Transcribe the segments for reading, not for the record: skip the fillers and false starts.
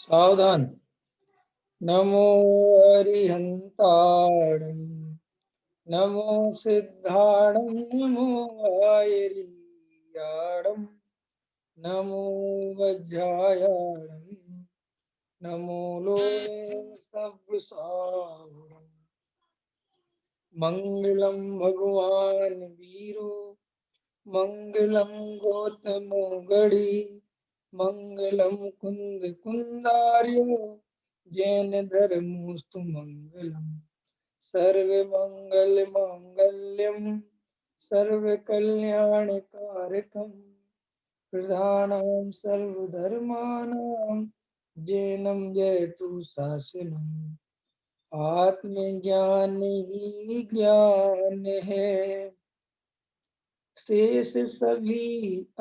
सावधान। नमो अरिहंताणं नमो सिद्धाणं नमो आयर्याणं नमो वज्रायाणं नमो लोके सव्यसाहुणम्। मंगलम भगवान वीरो मंगलम गौतमो गढ़ी मंगलम कुंद कुंदार्यो जैन धर्मोस्तु मंगलम सर्व मंगल मांगल्यम सर्व कल्याण कारकम प्रधानम सर्वधर्मानां जैनम जयतु शासनम। आत्मज्ञान ही ज्ञान है शेष सभी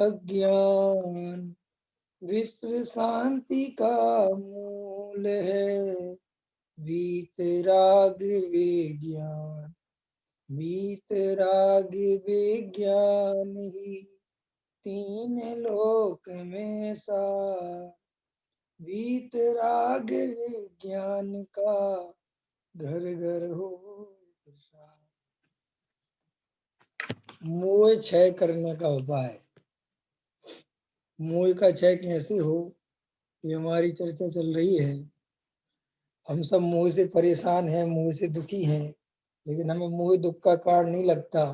अज्ञान विश्व शांति का मूल है वीतराग विज्ञान वीतराग विज्ञान ही तीन लोक में सार वीतराग विज्ञान का घर घर हो प्रसार। मोह क्षय करने का उपाय। मोह का क्षय कैसे हो, ये हमारी चर्चा चल रही है। हम सब मोह से परेशान हैं, मोह से दुखी हैं, लेकिन हमें मोह दुख का कारण नहीं लगता।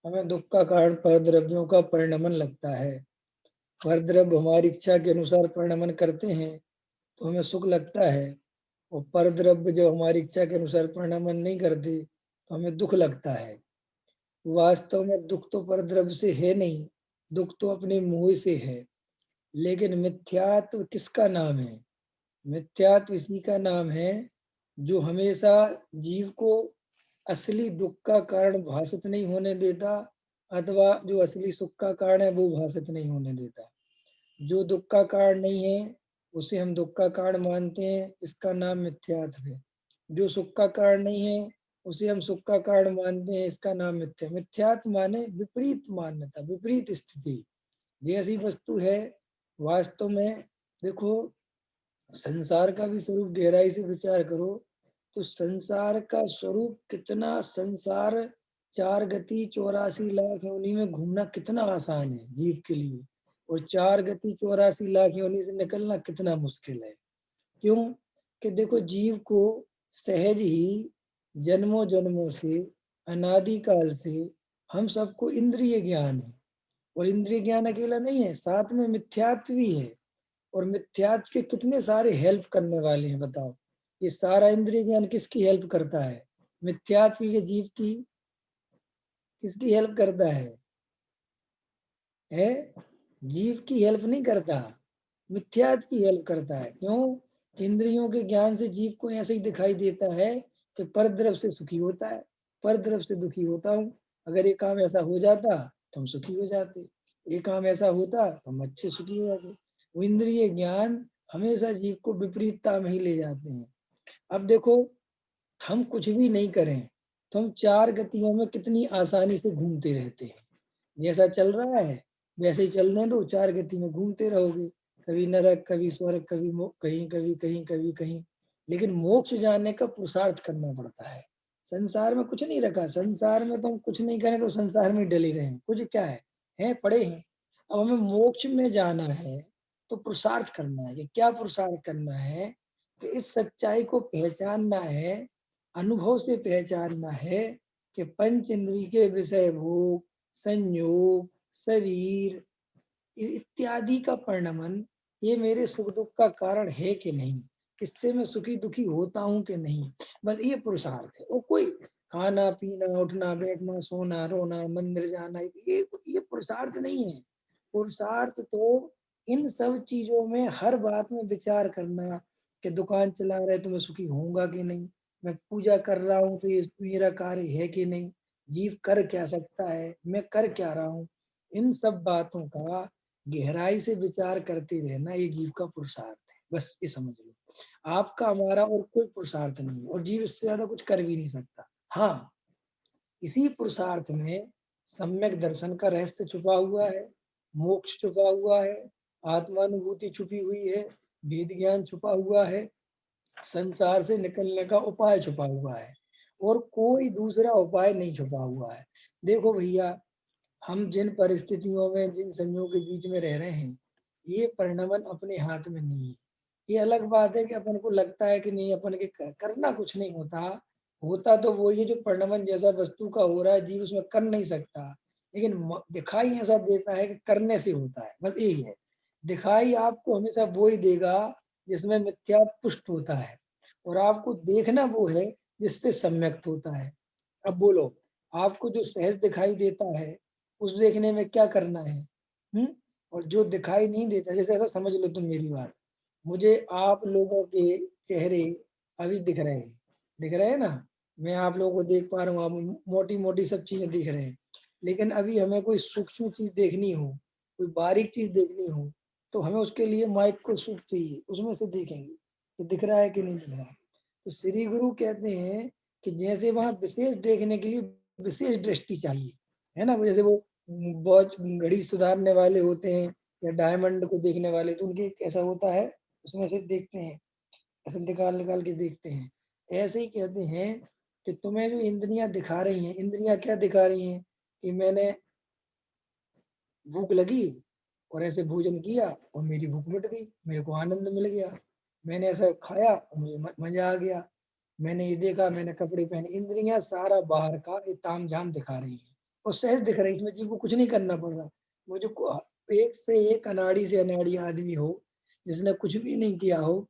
हमें दुख का कारण परद्रव्यों का परिणमन लगता है। परद्रव्य हमारी इच्छा के अनुसार परिणमन करते हैं तो हमें सुख लगता है, और परद्रव्य जब हमारी इच्छा के अनुसार परिणमन नहीं करते तो हमें दुख लगता है। वास्तव में दुख तो परद्रव्य से है नहीं, दुख तो अपने मोह से है। लेकिन मिथ्यात्व किसका नाम है? मिथ्यात्व इसी का नाम है जो हमेशा जीव को असली दुख का कारण भाषित नहीं होने देता, अथवा जो असली सुख का कारण है वो भाषित नहीं होने देता। जो दुख का कारण नहीं है उसे हम दुख का कारण मानते हैं, इसका नाम मिथ्यात्व है। जो सुख का कारण नहीं है उसे हम सुख का कारण मानते हैं, इसका नाम मिथ्या। मिथ्यात्व माने विपरीत मान्यता, विपरीत स्थिति। जैसी वस्तु है वास्तव में, देखो संसार का भी स्वरूप गहराई से विचार करो तो संसार का स्वरूप कितना, संसार 4 गति 84 लाख योनि में घूमना कितना आसान है जीव के लिए, और 4 गति 84 लाख योनि से निकलना कितना मुश्किल है। क्यों? कि देखो जीव को सहज ही जन्मों जन्मों से, अनादिकाल से हम सबको इंद्रिय ज्ञान है, और इंद्रिय ज्ञान अकेला नहीं है, साथ में मिथ्यात्व भी है। और मिथ्यात्व के कितने सारे हेल्प करने वाले हैं बताओ। ये सारा इंद्रिय ज्ञान किसकी हेल्प करता है? मिथ्यात्व के जीव की। किसकी हेल्प करता है? जीव की हेल्प नहीं करता, मिथ्यात्व की हेल्प करता है। क्यों? इंद्रियों के ज्ञान से जीव को ऐसे ही दिखाई देता है कि परद्रव्य से सुखी होता है, परद्रव्य से दुखी होता हूँ। अगर ये काम ऐसा हो जाता तो हम सुखी हो जाते, ये काम ऐसा होता तो हम अच्छे सुखी हो जाते। वो इंद्रिय ज्ञान हमेशा जीव को विपरीतता में ही ले जाते हैं। अब देखो, हम कुछ भी नहीं करें तो हम 4 गतियों में कितनी आसानी से घूमते रहते हैं। जैसा चल रहा है वैसे ही चलने दो, 4 गति में घूमते रहोगे, कभी नरक कभी स्वर्ग कभी कहीं कभी कहीं कभी कहीं। लेकिन मोक्ष जाने का पुरुषार्थ करना पड़ता है। संसार में कुछ नहीं रखा, संसार में तो हम कुछ नहीं करें तो संसार में डले रहे, कुछ क्या है पड़े हैं। अब हमें मोक्ष में जाना है तो पुरुषार्थ करना है। कि क्या पुरुषार्थ करना है? कि इस सच्चाई को पहचानना है, अनुभव से पहचानना है कि पंच इंद्रिय के विषय भोग, संयोग, शरीर इत्यादि का परिणमन ये मेरे सुख दुख का कारण है कि नहीं, किससे मैं सुखी दुखी होता हूँ कि नहीं। बस ये पुरुषार्थ है। और कोई खाना पीना उठना बैठना सोना रोना मंदिर जाना ये पुरुषार्थ नहीं है। पुरुषार्थ तो इन सब चीजों में हर बात में विचार करना कि दुकान चला रहे तो मैं सुखी होऊंगा कि नहीं, मैं पूजा कर रहा हूँ तो ये मेरा कार्य है कि नहीं, जीव कर क्या सकता है, मैं कर क्या रहा हूँ। इन सब बातों का गहराई से विचार करते रहना ये जीव का पुरुषार्थ है। बस ये समझ लो, आपका हमारा और कोई पुरुषार्थ नहीं है, और जीव इससे ज्यादा कुछ कर भी नहीं सकता। हाँ, इसी पुरुषार्थ में सम्यक दर्शन का रहस्य छुपा हुआ है, मोक्ष छुपा हुआ है, आत्मानुभूति छुपी हुई है, वेद ज्ञान छुपा हुआ है, संसार से निकलने का उपाय छुपा हुआ है और कोई दूसरा उपाय नहीं छुपा हुआ है। देखो भैया, हम जिन परिस्थितियों में, जिन संजोगों के बीच में रह रहे हैं, ये परिणमन अपने हाथ में नहीं है। ये अलग बात है कि अपन को लगता है कि नहीं, अपन के करना कुछ नहीं होता। होता तो वो ये जो परिणमन जैसा वस्तु का हो रहा है, जीव उसमें कर नहीं सकता। लेकिन दिखाई ऐसा देता है कि करने से होता है, बस यही है। दिखाई आपको हमेशा वो ही देगा जिसमें मिथ्या पुष्ट होता है, और आपको देखना वो है जिससे सम्यक्त होता है। अब बोलो, आपको जो सहज दिखाई देता है उस देखने में क्या करना है? और जो दिखाई नहीं देता, जैसे ऐसा समझ लो तुम मेरी बात, मुझे आप लोगों के चेहरे अभी दिख रहे हैं ना, मैं आप लोगों को देख पा रहा हूँ, आप मोटी मोटी सब चीजें दिख रहे हैं। लेकिन अभी हमें कोई सूक्ष्म चीज देखनी हो, कोई बारीक चीज देखनी हो, तो हमें उसके लिए माइक्रोस्कोप चाहिए, उसमें से देखेंगे कि दिख रहा है कि नहीं दिख रहा। तो श्री गुरु कहते हैं कि जैसे वहां विशेष देखने के लिए विशेष दृष्टि चाहिए, है ना। जैसे वो वॉच घड़ी सुधारने वाले होते हैं या डायमंड को देखने वाले, तो उनके कैसा होता है, उसमें से देखते हैं, ऐसे निकाल निकाल के देखते हैं। ऐसे ही कहते हैं कि तुम्हें जो इंद्रियां दिखा रही हैं, इंद्रियां क्या दिखा रही हैं कि मैंने भूख लगी और ऐसे भोजन किया और मेरी भूख मिट गई, मेरे को आनंद मिल गया, मैंने ऐसा खाया और मुझे मजा आ गया, मैंने ये देखा, मैंने कपड़े पहने। इंद्रियां सारा बाहर का ये ताम झाम दिखा रही है और सहज दिख रही है, इसमें जीव को कुछ नहीं करना पड़ रहा। वो जो एक से एक अनाड़ी से अनाड़ी आदमी हो, जिसने कुछ भी नहीं किया हो,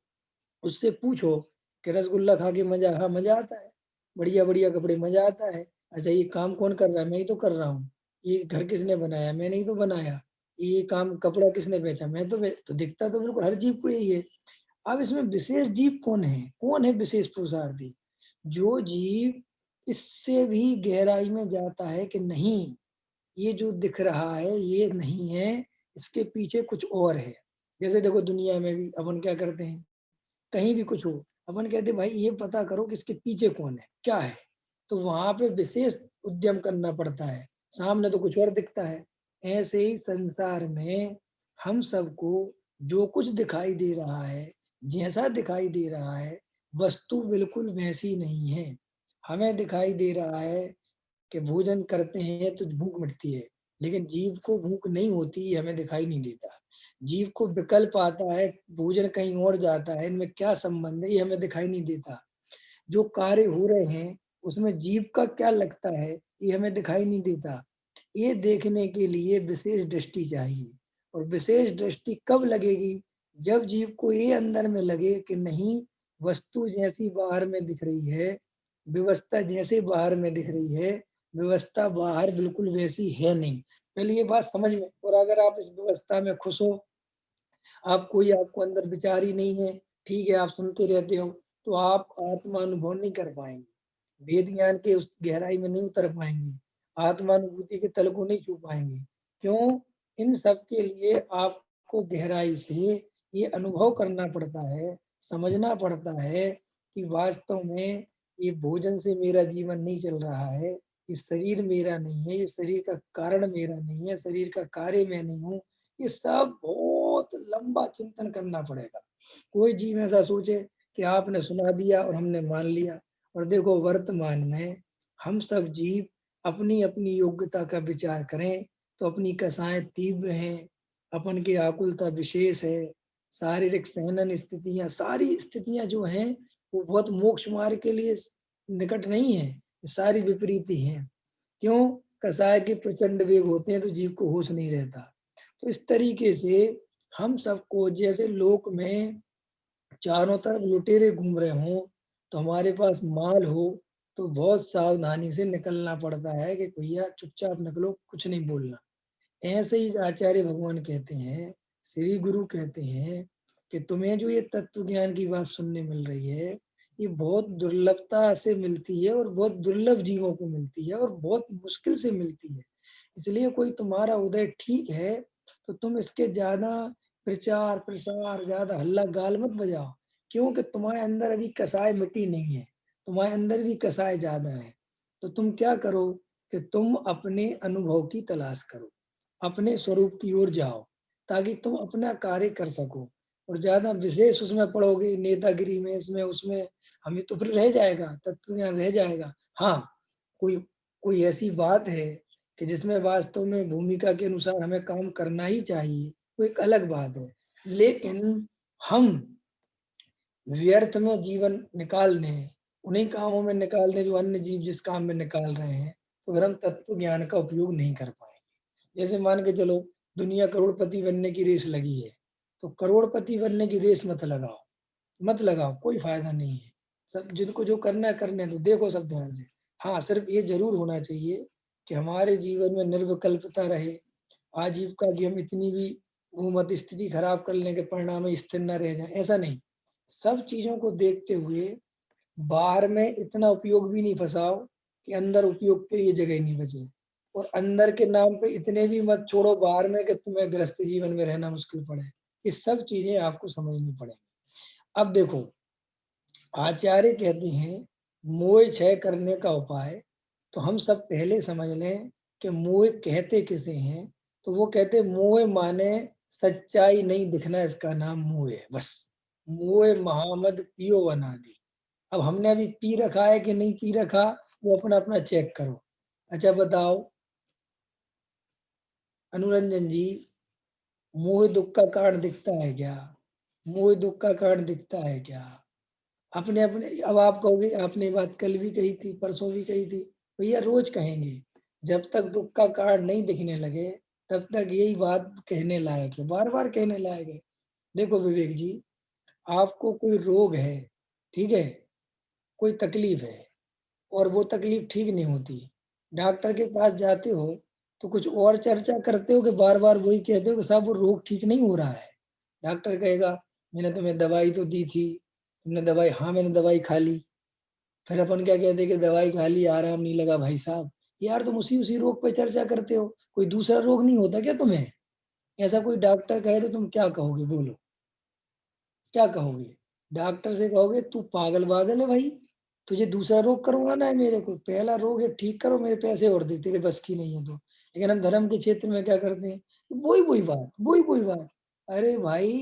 उससे पूछो कि रसगुल्ला खा के मजा, हाँ मजा आता है, बढ़िया बढ़िया कपड़े, मजा आता है। अच्छा, ये काम कौन कर रहा है? मैं ही तो कर रहा हूँ। ये घर किसने बनाया? मैंने ही तो बनाया। ये काम, कपड़ा किसने बेचा? मैं तो दिखता तो बिल्कुल हर जीव को यही है। अब इसमें विशेष जीव कौन है? कौन है विशेष पुरुषार्थी? जो जीव इससे भी गहराई में जाता है कि नहीं, ये जो दिख रहा है ये नहीं है, इसके पीछे कुछ और है। जैसे देखो, दुनिया में भी अपन क्या करते हैं, कहीं भी कुछ हो, अपन कहते भाई ये पता करो कि इसके पीछे कौन है, क्या है। तो वहां पे विशेष उद्यम करना पड़ता है, सामने तो कुछ और दिखता है। ऐसे ही संसार में हम सबको जो कुछ दिखाई दे रहा है, जैसा दिखाई दे रहा है, वस्तु बिल्कुल वैसी नहीं है। हमें दिखाई दे रहा है कि भोजन करते हैं तो भूख मिटती है, लेकिन जीव को भूख नहीं होती, ये हमें दिखाई नहीं देता। जीव को विकल्प आता है, भोजन कहीं और जाता है, इनमें क्या संबंध है, ये हमें दिखाई नहीं देता। जो कार्य हो रहे हैं उसमें जीव का क्या लगता है, ये हमें दिखाई नहीं देता। ये देखने के लिए विशेष दृष्टि चाहिए, और विशेष दृष्टि कब लगेगी? जब जीव को ये अंदर में लगे कि नहीं, वस्तु जैसी बाहर में दिख रही है, व्यवस्था जैसे बाहर में दिख रही है, व्यवस्था बाहर बिल्कुल वैसी है नहीं। पहले ये बात समझ में, और अगर आप इस व्यवस्था में खुश हो, आप कोई, आपको अंदर विचार ही नहीं है, ठीक है, आप सुनते रहते हो, तो आप आत्मा अनुभव नहीं कर पाएंगे, वेद ज्ञान के उस गहराई में नहीं उतर पाएंगे, आत्मानुभूति के तल को नहीं छू पाएंगे। क्यों? इन सब के लिए आपको गहराई से ये अनुभव करना पड़ता है, समझना पड़ता है कि वास्तव में ये भोजन से मेरा जीवन नहीं चल रहा है, ये शरीर मेरा नहीं है, ये शरीर का कारण मेरा नहीं है, शरीर का कार्य मैं नहीं हूँ। ये सब बहुत लंबा चिंतन करना पड़ेगा। कोई जीव ऐसा सोचे कि आपने सुना दिया और हमने मान लिया। और देखो, वर्तमान में हम सब जीव अपनी अपनी योग्यता का विचार करें तो अपनी कसाएं तीव्र हैं, अपन की आकुलता विशेष है, शारीरिक सहनन स्थितियां, सारी स्थितियां जो हैं वो बहुत मोक्ष मार्ग के लिए निकट नहीं है, सारी विपरीत हैं। क्यों? कसाय के प्रचंड वेग होते हैं तो जीव को होश नहीं रहता। तो इस तरीके से हम सबको, जैसे लोक में चारों तरफ लुटेरे घूम रहे हों, तो हमारे पास माल हो तो बहुत सावधानी से निकलना पड़ता है कि भैया चुपचाप निकलो, कुछ नहीं बोलना। ऐसे ही आचार्य भगवान कहते हैं, श्री गुरु कहते हैं कि तुम्हें जो ये तत्व ज्ञान की बात सुनने मिल रही है, ये बहुत दुर्लभता से मिलती है और बहुत दुर्लभ जीवों को मिलती है और बहुत मुश्किल से मिलती है। इसलिए कोई तुम्हारा उदय ठीक है तो तुम इसके ज्यादा प्रचार प्रसार, ज्यादा हल्ला गाल मत बजाओ, क्योंकि तुम्हारे अंदर अभी कसाय मिट्टी नहीं है, तुम्हारे अंदर भी कसाय ज्यादा है। तो तुम क्या करो कि तुम अपने अनुभव की तलाश करो, अपने स्वरूप की ओर जाओ, ताकि तुम अपना कार्य कर सको। और ज्यादा विशेष उसमें पढ़ोगे, नेतागिरी में, इसमें उसमें, हमें तो फिर रह जाएगा, तत्व ज्ञान रह जाएगा। हाँ, कोई कोई ऐसी बात है कि जिसमें वास्तव में भूमिका के अनुसार हमें काम करना ही चाहिए, वो एक अलग बात है। लेकिन हम व्यर्थ में जीवन निकाल दें, उन्हीं कामों में निकाल दें जो अन्य जीव जिस काम में निकाल रहे हैं, तो फिर हम तत्व ज्ञान का उपयोग नहीं कर पाएंगे। जैसे मान के चलो, दुनिया करोड़पति बनने की रेस लगी है, तो करोड़पति बनने की रेस मत लगाओ, मत लगाओ, कोई फायदा नहीं है। सब जिनको जो करना है करने दो, देखो सब ध्यान से। हाँ, सिर्फ ये जरूर होना चाहिए कि हमारे जीवन में निर्विकल्पता रहे, आजीविका की हम इतनी भी वो मत स्थिति खराब करने के परिणाम में स्थिर न रह जाए, ऐसा नहीं। सब चीजों को देखते हुए बाहर में इतना उपयोग भी नहीं फंसाओ कि अंदर उपयोग के लिए जगह नहीं बचे, और अंदर के नाम पे इतने भी मत छोड़ो बाहर में कि तुम्हें गृहस्थ जीवन में रहना मुश्किल पड़े। ये सब चीजें आपको समझनी पड़ेगी। अब देखो, आचार्य कहते हैं मोह क्षय करने का उपाय, तो हम सब पहले समझ लें कि मोह कहते किसे हैं। तो वो कहते मोह माने सच्चाई नहीं दिखना, इसका नाम मोह है, बस। मोह महामद पियो अनादि। अब हमने अभी पी रखा है कि नहीं पी रखा, वो अपना अपना चेक करो। अच्छा बताओ अनुरंजन जी, मोह दुख का कारण दिखता है क्या? मोह दुख का कारण दिखता है क्या? अपने अपने, अब आप कहोगे, आपने बात कल भी कही थी, परसों भी कही थी, भैया रोज कहेंगे, जब तक दुख का कारण नहीं दिखने लगे तब तक यही बात कहने लायक है, बार बार कहने लायक है। देखो विवेक जी, आपको कोई रोग है, ठीक है, कोई तकलीफ है, और वो तकलीफ ठीक नहीं होती, डॉक्टर के पास जाते हो तो कुछ और चर्चा करते हो कि बार बार वही कहते हो कि साहब वो रोग ठीक नहीं हो रहा है। डॉक्टर कहेगा मैंने तुम्हें दवाई तो दी थी, तुमने दवाई, हाँ मैंने दवाई खा ली। फिर अपन क्या कहते हैं कि दवाई खा ली, आराम नहीं लगा भाई साहब। यार तुम उसी उसी रोग पे चर्चा करते हो, कोई दूसरा रोग नहीं होता क्या तुम्हें? ऐसा कोई डॉक्टर कहे तो तुम क्या कहोगे, बोलो क्या कहोगे? डॉक्टर से कहोगे तू पागल वागल है भाई, तुझे दूसरा रोग करवाना है, मेरे को पहला रोग है ठीक करो, मेरे पैसे और दे, तेरे बस की नहीं है तो। लेकिन हम धर्म के क्षेत्र में क्या करते हैं, वही वही बात, वही वही बात। अरे भाई,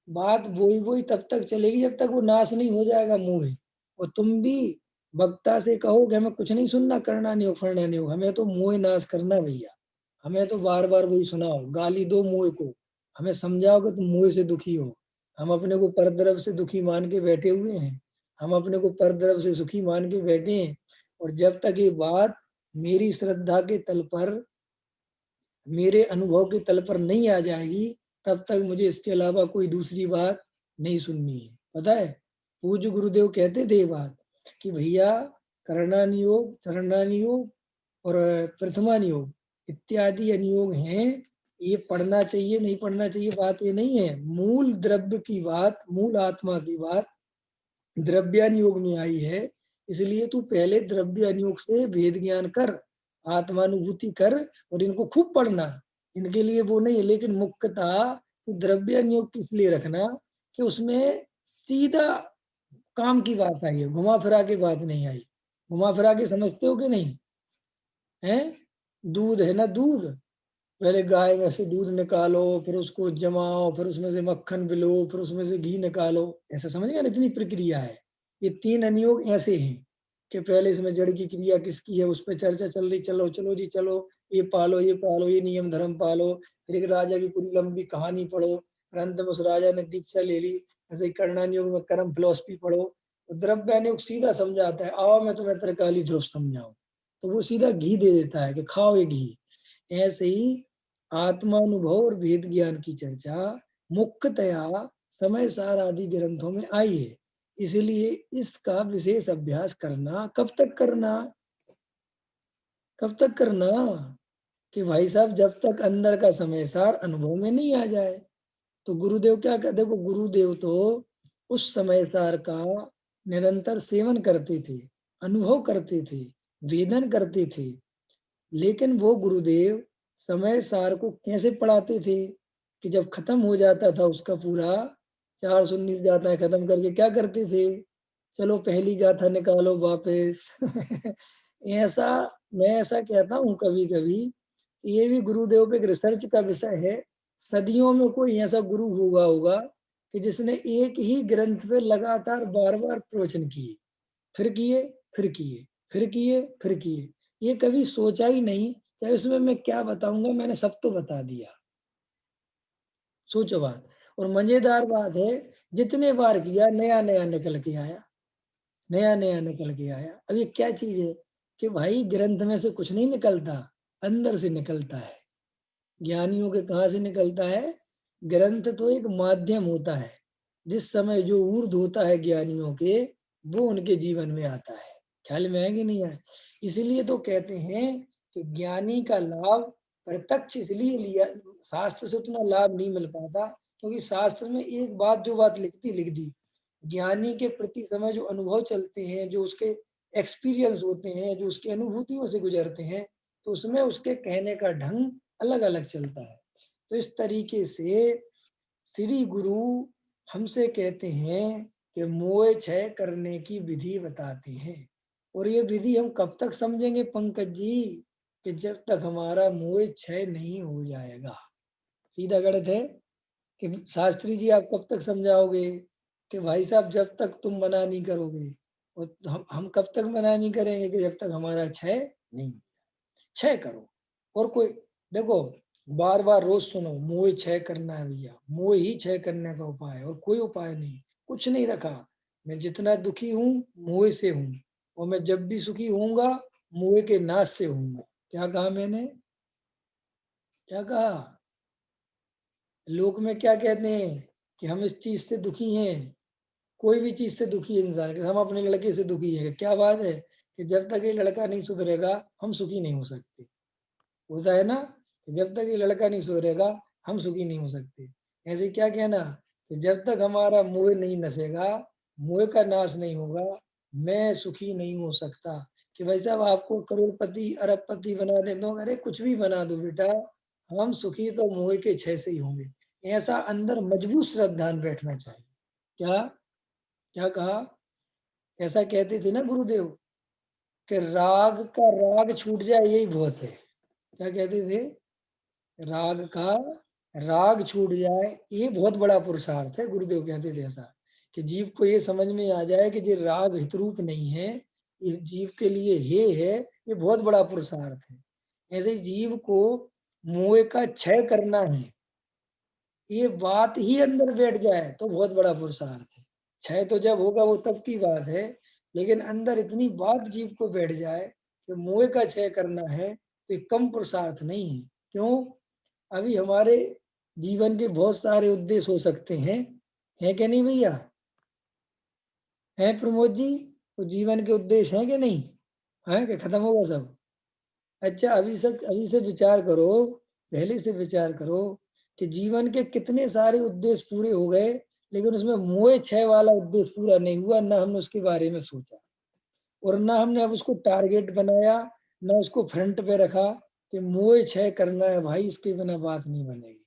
बात वही वही तब तक चलेगी जब तक वो नाश नहीं हो जाएगा मुंह है। और तुम भी वक्ता से कहो कि हमें कुछ नहीं सुनना, करना नहीं हो, फड़ना नहीं हो, हमें तो मुंह नाश करना भैया। हमें तो बार बार वही सुनाओ, गाली दो मुंह को, हमें समझाओ कि तुम मुंह से दुखी हो। हम अपने को पर तरफ से दुखी मान के बैठे हुए हैं, हम अपने को पर तरफ से सुखी मान के बैठे हैं। और जब तक ये बात मेरी श्रद्धा के तल पर, मेरे अनुभव के तल पर नहीं आ जाएगी, तब तक मुझे इसके अलावा कोई दूसरी बात नहीं सुननी है। पता है, पूज्य गुरुदेव कहते थे ये बात कि भैया करना नियोग, चरणा नियोग और प्रथमा नियोग इत्यादि अनियोग हैं, ये पढ़ना चाहिए नहीं पढ़ना चाहिए बात ये नहीं है। मूल द्रव्य की बात, मूल आत्मा की बात द्रव्यानुयोग में आई है। इसलिए तू पहले द्रव्य अनुयोग से भेद ज्ञान कर, आत्मानुभूति कर, और इनको खूब पढ़ना, इनके लिए वो नहीं है। लेकिन मुख्यतः द्रव्य अनुयोग किस लिए रखना कि उसमें सीधा काम की बात आई है, घुमा फिरा के बात नहीं आई। घुमा फिरा के समझते हो कि नहीं है? दूध है ना, दूध, पहले गाय में से दूध निकालो, फिर उसको जमाओ, फिर उसमें से मक्खन बिलो, फिर उसमें से घी निकालो, ऐसा समझ गया ना, इतनी प्रक्रिया है। ये तीन अनियोग ऐसे हैं कि पहले इसमें जड़ की क्रिया किसकी है उस पर चर्चा चल रही, चलो चलो जी चलो, ये पालो ये पालो, ये नियम धर्म पालो। फिर एक राजा की पूरी लंबी कहानी पढ़ो, फिर अंत में उस राजा ने दीक्षा ले ली। ऐसे ही कर्णानियोग में कर्म फिलोसफी पढ़ो। तो द्रव्यानुयोग सीधा समझाता है, आओ मैं तुम्हें त्रिकाली ध्रुव समझाऊं, तो वो सीधा घी दे देता है कि खाओ ये घी। ऐसे ही आत्मानुभव और वेद ज्ञान की चर्चा मुख्यतया समय सार आदि ग्रंथों में आई है। इसलिए इसका विशेष अभ्यास करना, कब तक करना, कब तक करना कि भाई साहब जब तक अंदर का समय सार अनुभव में नहीं आ जाए। तो गुरुदेव क्या कहते, देखो गुरुदेव तो उस समय सार का निरंतर सेवन करते थे, अनुभव करते थे, वेदन करते थे। लेकिन वो गुरुदेव समय सार को कैसे पढ़ाते थे कि जब खत्म हो जाता था उसका पूरा 419 गाथाएं खत्म करके क्या करते थे, चलो पहली गाथा निकालो वापस। ऐसा, मैं ऐसा कहता हूँ कभी कभी, ये भी गुरुदेव पे एक रिसर्च का विषय है। सदियों में कोई ऐसा गुरु हुआ होगा कि जिसने एक ही ग्रंथ पे लगातार बार बार प्रवचन किए, फिर किए, फिर किए, फिर किए, फिर किए। ये कभी सोचा ही नहीं कि इसमें मैं क्या बताऊंगा, मैंने सब तो बता दिया। सोचो बात। और मजेदार बात है, जितने बार किया नया नया निकल के आया, नया नया निकल के आया। अब ये क्या चीज है कि भाई ग्रंथ में से कुछ नहीं निकलता, अंदर से निकलता है। ज्ञानियों के कहाँ से निकलता है? ग्रंथ तो एक माध्यम होता है, जिस समय जो ऊर्ध्व होता है ज्ञानियों के, वो उनके जीवन में आता है। ख्याल में है कि नहीं है? इसलिए तो कहते हैं कि ज्ञानी का लाभ प्रत्यक्ष इसलिए लिया, शास्त्र से उतना लाभ नहीं मिल पाता, क्योंकि शास्त्र में एक बात जो बात लिख दी। ज्ञानी के प्रति समय जो अनुभव चलते हैं, जो उसके एक्सपीरियंस होते हैं, जो उसकी अनुभूतियों से गुजरते हैं, तो उसमें उसके कहने का ढंग अलग अलग चलता है। तो इस तरीके से श्री गुरु हमसे कहते हैं कि मोह क्षय करने की विधि बताते हैं। और ये विधि हम कब तक समझेंगे पंकज जी? कि जब तक हमारा मोह क्षय नहीं हो जाएगा। सीधा गलत है कि शास्त्री जी आप कब तक समझाओगे कि भाई साहब जब तक तुम मना नहीं करोगे। और हम कब तक मना नहीं करेंगे? कि जब तक हमारा क्षय नहीं। क्षय करो। और कोई देखो, बार बार रोज सुनो मोह क्षय करना है भैया, मोह ही क्षय करने का उपाय है, और कोई उपाय नहीं, कुछ नहीं रखा। मैं जितना दुखी हूँ मोह से हूँ, और मैं जब भी सुखी होऊंगा मोह के नाश से होऊंगा। क्या कहा मैंने? क्या कहा? लोक में क्या कहते हैं कि हम इस चीज से दुखी हैं। कोई भी चीज से दुखी है इंसान, हम अपने लड़के से दुखी है। क्या बात है कि जब तक ये लड़का नहीं सुधरेगा हम सुखी नहीं हो सकते। होता है ना कि जब तक ये लड़का नहीं सुधरेगा हम सुखी नहीं हो सकते। ऐसे क्या कहना कि जब तक हमारा मोह नहीं नसेगा, मोह का नाश नहीं होगा, मैं सुखी नहीं हो सकता। कि भाई साहब आपको करोड़पति अरबपति बना दे दो, अरे कुछ भी बना दो बेटा, हम सुखी तो मोह के क्षय से ही होंगे। ऐसा अंदर मजबूत श्रद्धान बैठना चाहिए। क्या क्या कहा? ऐसा कहते थे ना गुरुदेव कि राग का राग छूट जाए यही बहुत है। क्या कहते थे? राग का राग छूट जाए ये बहुत बड़ा पुरुषार्थ है। गुरुदेव कहते थे ऐसा कि जीव को ये समझ में आ जाए कि जो राग हितरूप नहीं है, इस जीव के लिए हे है, ये बहुत बड़ा पुरुषार्थ है। ऐसे ही जीव को मोह का क्षय करना है, ये बात ही अंदर बैठ जाए तो बहुत बड़ा पुरुषार्थ है। क्षय तो जब होगा वो तब की बात है, लेकिन अंदर इतनी बात जीव को बैठ जाए कि मोह का क्षय करना है, तो ये कम पुरुषार्थ नहीं है। क्यों? अभी हमारे जीवन के बहुत सारे उद्देश्य हो सकते हैं, है कि नहीं भैया? है प्रमोद जी? वो जीवन के उद्देश्य हैं कि नहीं? है कि खत्म होगा सब? अच्छा अभी से विचार करो, पहले से विचार करो कि जीवन के कितने सारे उद्देश्य पूरे हो गए, लेकिन उसमें मोह क्षय वाला उद्देश्य पूरा नहीं हुआ, ना हमने उसके बारे में सोचा, और ना हमने अब उसको टारगेट बनाया, ना उसको फ्रंट पे रखा कि मोह क्षय करना है भाई, इसके बिना बात नहीं बनेगी।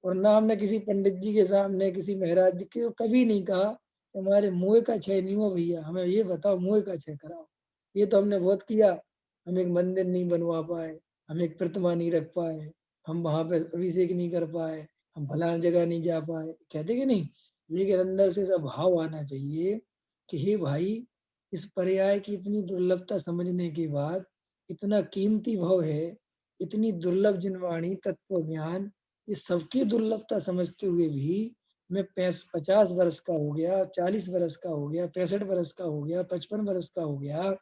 और ना हमने किसी पंडित जी के सामने, किसी महाराज जी के कभी नहीं कहा कि हमारे मोह का क्षय नहीं हुआ भैया, हमें ये बताओ मोह का क्षय कराओ। ये तो हमने बहुत किया। हम एक मंदिर नहीं बनवा पाए, हम एक प्रतिमा नहीं रख पाए, हम वहां पे अभिषेक नहीं कर पाए, हम फलाना जगह नहीं जा पाए, कहते कि नहीं? लेकिन अंदर से सब भाव आना चाहिए कि हे भाई, इस पर्याय की इतनी दुर्लभता समझने के बाद, इतना कीमती भाव है, इतनी दुर्लभ जिनवाणी तत्व ज्ञान, ये सबकी दुर्लभता समझते हुए भी मैं 50 वर्ष का हो गया, 40 वर्ष का हो गया, 65 वर्ष का हो गया, 55 वर्ष का हो गया,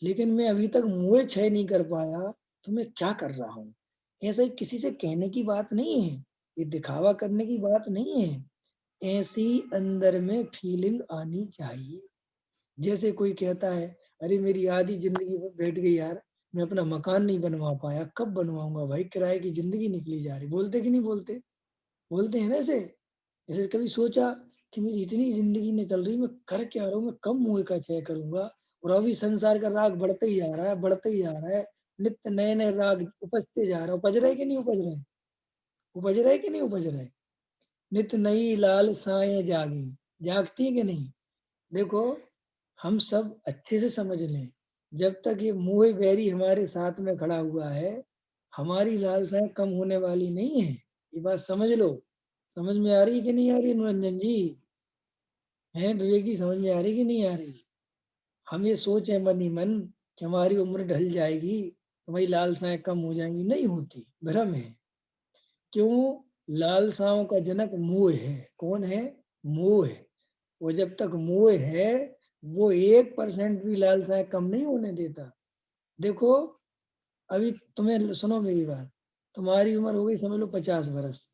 लेकिन मैं अभी तक मोह क्षय नहीं कर पाया, तो मैं क्या कर रहा हूँ? ऐसा ही किसी से कहने की बात नहीं है, ये दिखावा करने की बात नहीं है। ऐसी अंदर में फीलिंग आनी चाहिए। जैसे कोई कहता है अरे मेरी आधी जिंदगी बैठ गई यार, मैं अपना मकान नहीं बनवा पाया, कब बनवाऊंगा भाई, किराए की जिंदगी निकली जा रही। बोलते कि नहीं बोलते? बोलते हैं ना ऐसे? ऐसे कभी सोचा कि मेरी इतनी जिंदगी निकल रही, मैं कर क्या रहा हूँ, मैं कब मुंह का क्षय करूंगा? और अभी संसार का राग बढ़ते ही जा रहा है, बढ़ते ही जा रहा है, नित्य नए नए राग उपजते जा रहे हैं। उपज रहे कि नहीं उपज रहे? उपज रहे कि नहीं उपज रहे? नित्य नई लाल साएं जागी, जागती है कि नहीं? देखो, हम सब अच्छे से समझ लें, जब तक ये मोह बैरी हमारे साथ में खड़ा हुआ है, हमारी लालसाएं कम होने वाली नहीं है। ये बात समझ लो, समझ में आ रही कि नहीं आ रही निरंजन जी? हैं विवेक जी, समझ में आ रही कि नहीं आ रही? हम ये सोचे मन ही मन कि हमारी उम्र ढल जाएगी, हमारी लालसाएं कम हो जाएंगी, नहीं होती, भ्रम है। क्यों? लालसाओं का जनक मोह है। कौन है? मोह है। वो जब तक मोह है, वो 1% भी लालसाएं कम नहीं होने देता। देखो, अभी तुम्हें सुनो मेरी बात, तुम्हारी उम्र हो गई समझ लो 50 वर्ष,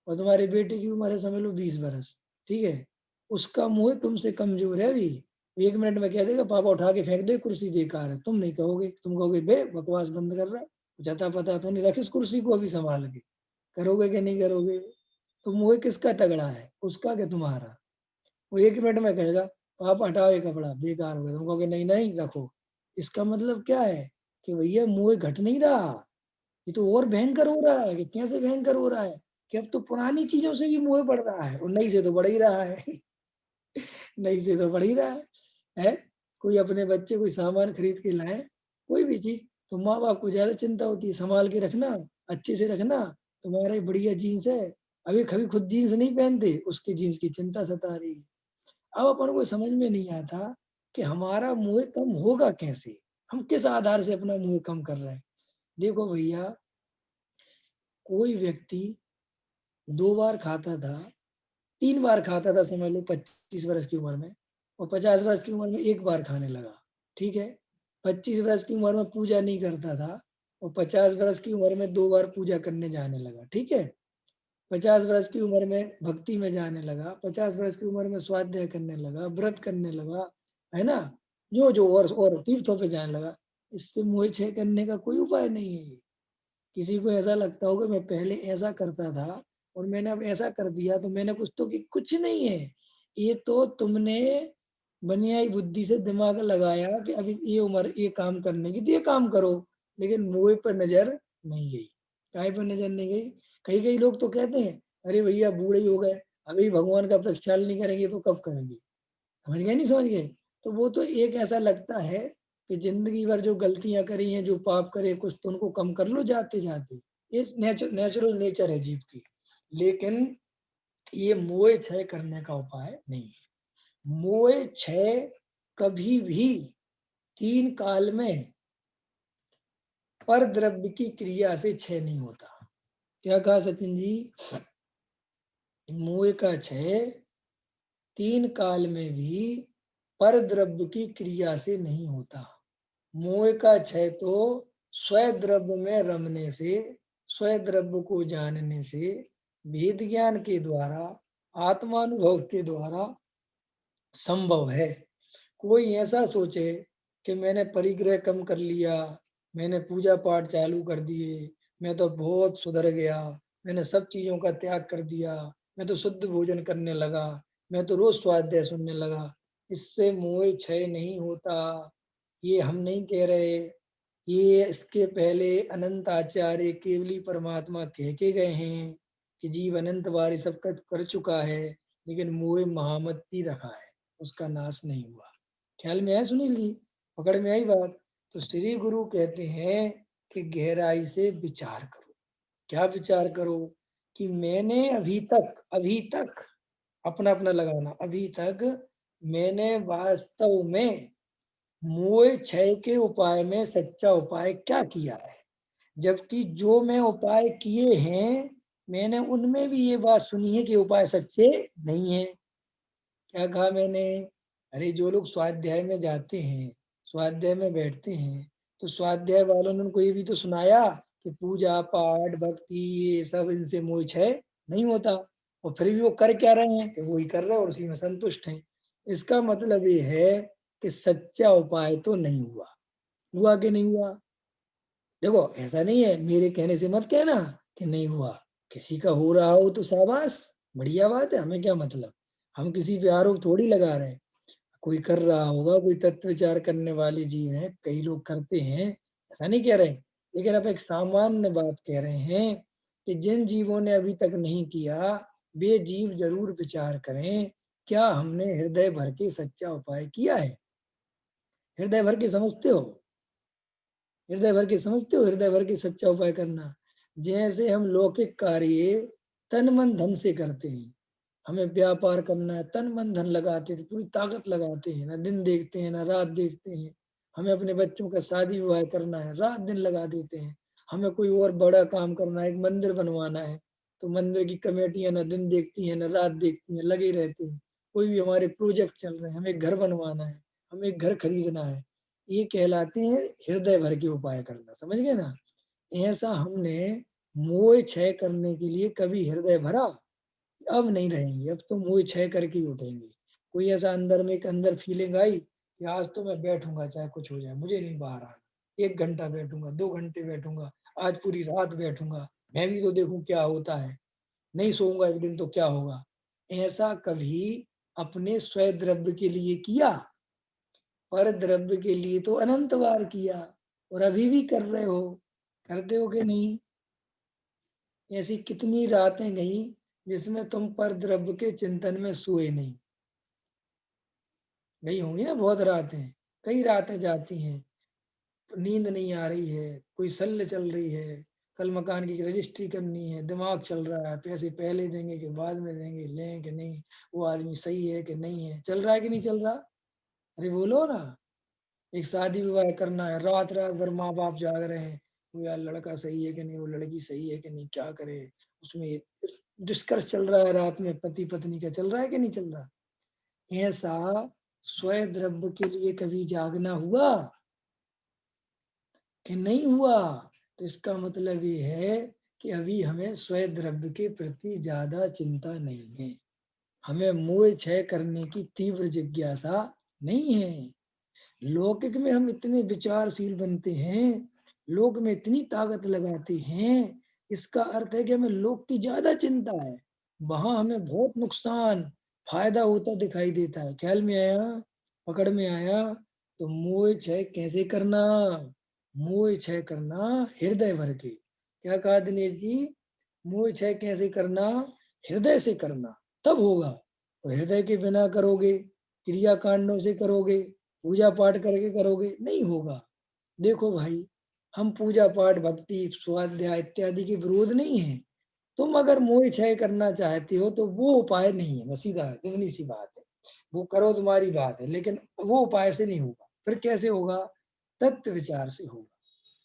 और तुम्हारे बेटे की उम्र है समझ लो 20 वर्ष, ठीक है। उसका मोह तुमसे कमजोर है अभी। 1 मिनट में कह देगा पापा उठा के फेंक दे, कुर्सी बेकार है। तुम नहीं कहोगे, तुम कहोगे बे बकवास बंद कर रहा है, कुछ आता पता तो नहीं, रख इस कुर्सी को अभी संभाल के। करोगे कि नहीं करोगे? तो मोह किसका तगड़ा है, उसका कि तुम्हारा? वो 1 मिनट में कहेगा पापा हटाओ ये कपड़ा बेकार हो गया, तुम कहोगे नहीं नहीं रखो। इसका मतलब क्या है कि भैया मोह घट नहीं रहा, ये तो और भयंकर हो रहा है। कि कैसे भयंकर हो रहा है कि अब तो पुरानी चीजों से भी मोह बढ़ रहा है, और नई से तो बढ़ ही रहा है। नई से तो बढ़ ही रहा है? कोई अपने बच्चे कोई सामान खरीद के लाए, कोई भी चीज, तो माँ बाप को ज्यादा चिंता होती है, संभाल के रखना, अच्छे से रखना, तुम्हारा बढ़िया जीन्स है, अभी कभी खुद जीन्स नहीं पहनते, उसकी जीन्स की चिंता सता रही है। अब अपन को समझ में नहीं आता कि हमारा मोह कम होगा कैसे, हम किस आधार से अपना मोह कम कर रहे हैं। देखो भैया, कोई व्यक्ति 2 बार खाता था, 3 बार खाता था समझ लो 25 वर्ष की उम्र में, और 50 वर्ष की उम्र में 1 बार खाने लगा, ठीक है। 25 वर्ष की उम्र में पूजा नहीं करता था, और 50 वर्ष की उम्र में 2 बार पूजा करने जाने लगा, ठीक है। 50 वर्ष की उम्र में भक्ति में जाने लगा, 50 वर्ष की उम्र में स्वाध्याय करने लगा, व्रत करने लगा, है ना, जो जो और तीर्थों पे जाने लगा। इससे मोह क्षय करने का कोई उपाय नहीं है। किसी को ऐसा लगता होगा मैं पहले ऐसा करता था और मैंने अब ऐसा कर दिया तो मैंने कुछ तो, कि कुछ नहीं है। ये तो तुमने बनियाई बुद्धि से दिमाग लगाया कि अभी ये उम्र ये काम करने की, तो ये काम करो, लेकिन मोह पर नजर नहीं गई। काय पर नजर नहीं गई? कई कई लोग तो कहते हैं अरे भैया बूढ़े ही हो गए, अभी भगवान का प्रक्षालन नहीं करेंगे तो कब करेंगे? समझ गए नहीं समझ गए? तो वो तो एक ऐसा लगता है कि जिंदगी भर जो गलतियां करी हैं, जो पाप करे, कुछ तो उनको कम कर लो जाते जाते। ये नेचुरल नेचर है जीव की। लेकिन ये मोह क्षय करने का उपाय नहीं है। मोह क्षय कभी भी 3 काल में पर द्रव्य की क्रिया से क्षय नहीं होता। क्या कहा सचिन जी? मोह का क्षय 3 काल में भी पर द्रव्य की क्रिया से नहीं होता। मोह का क्षय तो स्वद्रव्य में रमने से, स्वद्रव्य को जानने से, भेद ज्ञान के द्वारा, आत्मानुभव के द्वारा संभव है। कोई ऐसा सोचे कि मैंने परिग्रह कम कर लिया, मैंने पूजा पाठ चालू कर दिए, मैं तो बहुत सुधर गया, मैंने सब चीजों का त्याग कर दिया, मैं तो शुद्ध भोजन करने लगा, मैं तो रोज स्वाध्याय सुनने लगा, इससे मोह क्षय नहीं होता। ये हम नहीं कह रहे, ये इसके पहले अनंत आचार्य केवली परमात्मा कह के गए हैं कि जीव अनंत बार ये सब कर चुका है, लेकिन मोह महामती रखा है, उसका नाश नहीं हुआ। ख्याल में है सुनील जी? पकड़ में आई बात? तो श्री गुरु कहते हैं कि गहराई से विचार करो। क्या विचार करो? कि मैंने अभी तक अपना अपना लगाना, अभी तक मैंने वास्तव में मोह क्षय के उपाय में सच्चा उपाय क्या किया है। जबकि जो मैं उपाय किए हैं, मैंने उनमें भी ये बात सुनी है कि उपाय सच्चे नहीं है। क्या कहा मैंने? अरे जो लोग स्वाध्याय में जाते हैं, स्वाध्याय में बैठते हैं, तो स्वाध्याय वालों ने उनको ये भी तो सुनाया कि पूजा पाठ भक्ति ये सब इनसे मोह क्षय नहीं होता, और फिर भी वो कर क्या रहे हैं कि वो ही कर रहे हैं और उसी में संतुष्ट हैं। इसका मतलब ये है कि सच्चा उपाय तो नहीं हुआ। हुआ कि नहीं हुआ? देखो ऐसा नहीं है मेरे कहने से मत कहना कि नहीं हुआ। किसी का हो रहा हो तो शाबाश, बढ़िया बात है, हमें क्या मतलब, हम किसी पे आरोप थोड़ी लगा रहे हैं। कोई कर रहा होगा, कोई तत्व विचार करने वाले जीव हैं, कई लोग करते हैं, ऐसा नहीं कह रहे, लेकिन आप एक सामान्य बात कह रहे हैं कि जिन जीवों ने अभी तक नहीं किया, वे जीव जरूर विचार करें, क्या हमने हृदय भर के सच्चा उपाय किया है? हृदय भर के समझते हो? हृदय भर के समझते हो? हृदय भर के सच्चा उपाय करना, जैसे हम लौकिक कार्य तन मन धन से करते हैं। हमें व्यापार करना है, तन मन धन लगाते थे, पूरी ताकत लगाते हैं, ना दिन देखते हैं ना रात देखते हैं। हमें अपने बच्चों का शादी विवाह करना है, रात दिन लगा देते हैं। हमें कोई और बड़ा काम करना है, एक मंदिर बनवाना है, तो मंदिर की कमेटियां ना दिन देखती हैं ना रात देखती हैं, लगे रहते हैं। कोई भी हमारे प्रोजेक्ट चल रहे हैं, हमें घर बनवाना है, हमें एक घर खरीदना है, ये कहलाते हैं हृदय भर के उपाय करना। समझ गए ना? ऐसा हमने मोह क्षय करने के लिए कभी हृदय भरा? अब नहीं रहेंगे, अब तो मोह क्षय करके ही उठेंगे। कोई ऐसा अंदर में एक अंदर फीलिंग आई कि आज तो मैं बैठूंगा चाहे कुछ हो जाए, मुझे नहीं बाहर आना। 1 घंटा बैठूंगा, 2 घंटे बैठूंगा, आज पूरी रात बैठूंगा, मैं भी तो देखूं क्या होता है। नहीं सोऊंगा एक दिन तो क्या होगा। ऐसा कभी अपने स्वय द्रव्य के लिए किया? पर द्रव्य के लिए तो अनंत बार किया, और अभी भी कर रहे हो। करते हो कि नहीं? ऐसी कितनी रातें गई जिसमें तुम पर द्रव्य के चिंतन में सोए नहीं? गई होंगी ना बहुत रातें। कई रातें जाती हैं, नींद नहीं आ रही है, कोई शल्य चल रही है, कल मकान की रजिस्ट्री करनी है, दिमाग चल रहा है, पैसे पहले देंगे कि बाद में देंगे, लें कि नहीं, वो आदमी सही है कि नहीं है, चल रहा है कि नहीं चल रहा? अरे बोलो ना। एक शादी विवाह करना है, रात रात भर माँ बाप जाग रहे हैं, वो यार लड़का सही है कि नहीं, वो लड़की सही है कि नहीं, क्या करे। उसमें डिस्कस चल रहा है, रात में पति पत्नी का चल रहा है कि नहीं चल रहा? ऐसा स्वय द्रव्य के लिए कभी जागना हुआ कि नहीं हुआ? तो इसका मतलब ये है कि अभी हमें स्वय द्रव्य के प्रति ज्यादा चिंता नहीं है, हमें मोह क्षय करने की तीव्र जिज्ञासा नहीं है। लौकिक में हम इतने विचारशील बनते हैं, लोक में इतनी ताकत लगाते हैं, इसका अर्थ है कि हमें लोक की ज्यादा चिंता है, वहां हमें बहुत नुकसान फायदा होता दिखाई देता है। ख्याल में आया? पकड़ में आया? तो मोह क्षय कैसे करना? मोह क्षय करना हृदय भर के। क्या कहा दिनेश जी? मोह क्षय कैसे करना? हृदय से करना, तब होगा। और हृदय के बिना करोगे, क्रिया कांडों से करोगे, पूजा पाठ करके करोगे, नहीं होगा। देखो भाई, हम पूजा पाठ भक्ति स्वाध्याय इत्यादि के विरोध नहीं है। तुम अगर मोह क्षय करना चाहती हो तो वो उपाय नहीं है, बस सीधा इतनी सी बात है। वो करो तुम्हारी बात है, लेकिन वो उपाय से नहीं होगा। फिर कैसे होगा? तत्व विचार से होगा।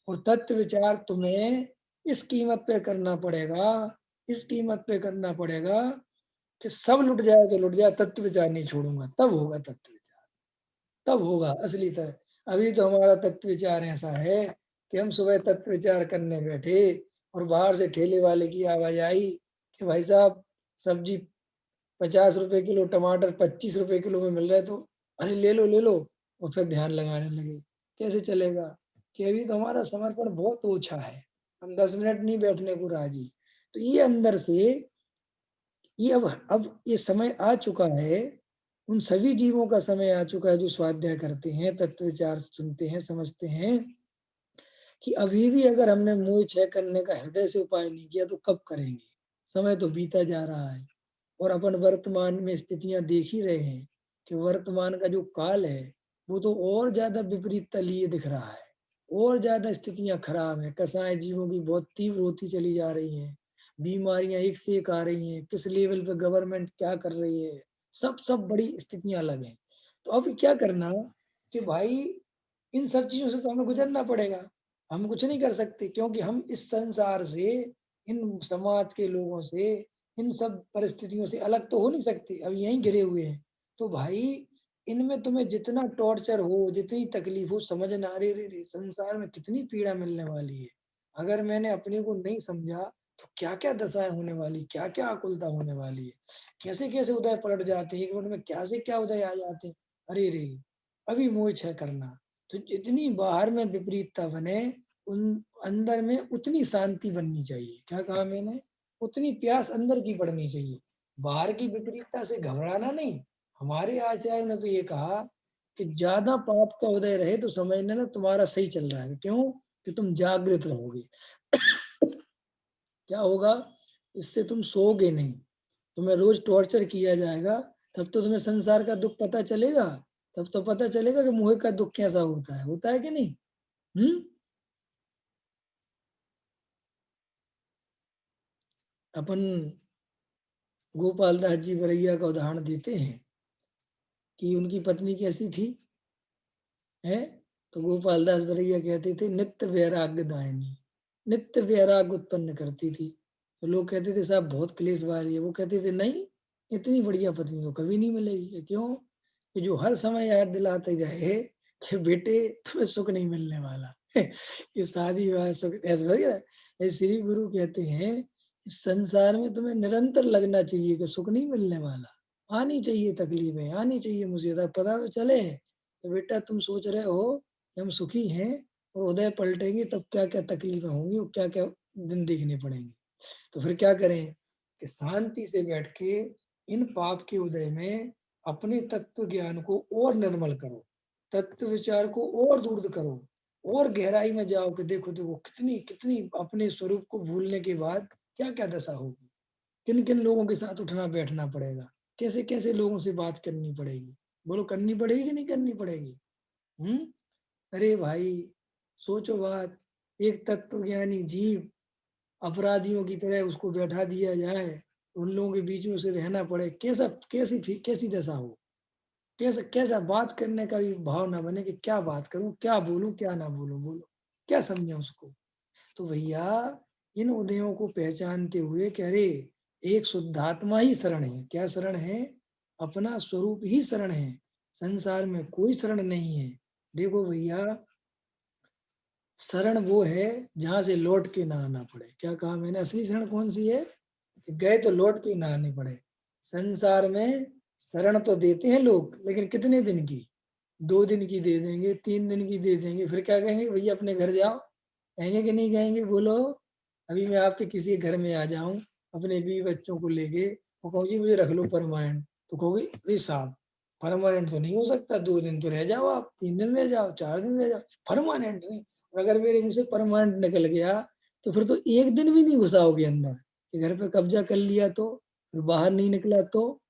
और तत्व विचार तुम्हें इस कीमत पे करना पड़ेगा, इस कीमत पे करना पड़ेगा कि सब लुट जाए तो लुट जाए, तत्व विचार नहीं छोड़ूंगा, तब होगा तत्व विचार, तब होगा असली तरह। अभी तो हमारा तत्व विचार ऐसा है कि हम सुबह तत्व विचार करने बैठे और बाहर से ठेले वाले की आवाज आई कि भाई साहब सब्जी 50 रुपए किलो, टमाटर 25 रुपए किलो में मिल रहा है, तो अरे ले लो। और फिर ध्यान लगाने लगे। कैसे चलेगा? कि अभी तो हमारा समर्पण बहुत ओछा है, हम 10 मिनट नहीं बैठने को राजी। तो ये अंदर से, ये अब ये समय आ चुका है, उन सभी जीवों का समय आ चुका है जो स्वाध्याय करते हैं, तत्व विचार सुनते हैं, समझते हैं, कि अभी भी अगर हमने मोह क्षय करने का हृदय से उपाय नहीं किया तो कब करेंगे? समय तो बीता जा रहा है, और अपन वर्तमान में स्थितियां देख ही रहे हैं कि वर्तमान का जो काल है वो तो और ज्यादा विपरीत तलीय दिख रहा है, और ज्यादा स्थितियां खराब है, कसाएं जीवों की बहुत तीव्र होती चली जा रही हैं, बीमारियां एक से एक आ रही हैं, किस लेवल पे गवर्नमेंट क्या कर रही है, सब बड़ी स्थितियां अलग हैं। तो अब क्या करना कि भाई इन सब चीजों से तो हमें गुजरना पड़ेगा, हम कुछ नहीं कर सकते, क्योंकि हम इस संसार से, इन समाज के लोगों से, इन सब परिस्थितियों से अलग तो हो नहीं सकते, अब यहीं गिरे हुए हैं। तो भाई इनमें तुम्हें जितना टॉर्चर हो, जितनी तकलीफ हो, समझना, अरे रे रे संसार में कितनी पीड़ा मिलने वाली है, अगर मैंने अपने को नहीं समझा तो क्या क्या दशाएं होने वाली, क्या क्या आकुलता होने वाली है, कैसे कैसे उदय पलट जाते हैं, एक मिनट में क्या से क्या उदय आ जाते हैं। अरे रे, अभी मोह क्षय करना। तो जितनी बाहर में विपरीतता बने, उन अंदर में उतनी शांति बननी चाहिए। क्या कहा मैंने? उतनी प्यास अंदर की बढ़नी चाहिए, बाहर की विपरीतता से घबराना नहीं। हमारे आचार्य ने तो ये कहा कि ज्यादा पाप का उदय रहे तो समझना ना तुम्हारा सही चल रहा है। क्यों? कि तुम जागृत रहोगे। क्या होगा? इससे तुम सोओगे नहीं, तुम्हें रोज टॉर्चर किया जाएगा, तब तो तुम्हें संसार का दुख पता चलेगा, तब तो पता चलेगा कि मोह का दुख कैसा होता है कि नहीं? हम्म। अपन गोपाल दास जी बरैया का उदाहरण देते हैं कि उनकी पत्नी कैसी थी, है? तो गोपाल दास बरैया कहते थे नित्य वैराग्य दायिनी, नित्य वैराग्य उत्पन्न करती थी। तो लोग कहते थे साहब बहुत क्लेश वाली है, वो कहते थे नहीं, इतनी बढ़िया पत्नी तो कभी नहीं मिलेगी। क्यों? कि जो हर समय याद दिलाते रहे कि बेटे तुम्हें सुख नहीं मिलने वाला ये शादी विवाह सुख ऐसा थोड़ी है। ये श्री गुरु कहते हैं इस संसार में तुम्हें निरंतर लगना चाहिए कि सुख नहीं मिलने वाला, आनी चाहिए तकलीफें, आनी चाहिए मुसीबत, पता तो चले तो बेटा तुम सोच रहे हो कि हम सुखी हैं और उदय पलटेंगे तब क्या क्या तकलीफें होंगी और क्या क्या दिन देखने पड़ेंगे। तो फिर क्या करें कि शांति से बैठ के इन पाप के उदय में अपने तत्व ज्ञान को और निर्मल करो, तत्व विचार को और दूर करो और गहराई में जाओ कि देखो देखो कितनी कितनी अपने स्वरूप को भूलने के बाद क्या क्या दशा होगी, किन किन लोगों के साथ उठना बैठना पड़ेगा, कैसे कैसे लोगों से बात करनी पड़ेगी। बोलो करनी पड़ेगी कि नहीं करनी पड़ेगी? हम्म। अरे भाई सोचो बात, एक तत्वज्ञानी जीव अपराधियों की तरह उसको बैठा दिया जाए, उन लोगों के बीच में उसे रहना पड़े, कैसा कैसी कैसी दशा हो, कैसा कैसा बात करने का भी भाव ना बने कि क्या बात करूं, क्या बोलूं, क्या ना बोलूं, बोलो क्या समझे उसको। तो भैया इन उदयों को पहचानते हुए कि अरे एक शुद्धात्मा ही शरण है, क्या शरण है? अपना स्वरूप ही शरण है, संसार में कोई शरण नहीं है। देखो भैया शरण वो है जहां से लौट के ना आना पड़े। क्या कहा मैंने? असली शरण कौन सी है? गए तो लौट के ना आने पड़े। संसार में शरण तो देते हैं लोग, लेकिन कितने दिन की? 2 दिन की दे देंगे, 3 दिन की दे देंगे, फिर क्या कहेंगे भैया अपने घर जाओ, कहेंगे कि नहीं कहेंगे? बोलो। अभी मैं आपके किसी घर में आ जाऊं अपने बीवी बच्चों को लेके, वो कहूँ जी मुझे रख लो परमानेंट, तो कहोगे अरे साहब परमानेंट तो नहीं हो सकता, 2 दिन तो रह जाओ, आप 3 दिन रह जाओ, 4 दिन रह जाओ, परमानेंट नहीं। और अगर मेरे मुंह से परमानेंट निकल गया तो फिर तो एक दिन भी नहीं घुसाओगे अंदर, कि घर पे कब्जा कर लिया तो, फिर बाहर नहीं निकला तो।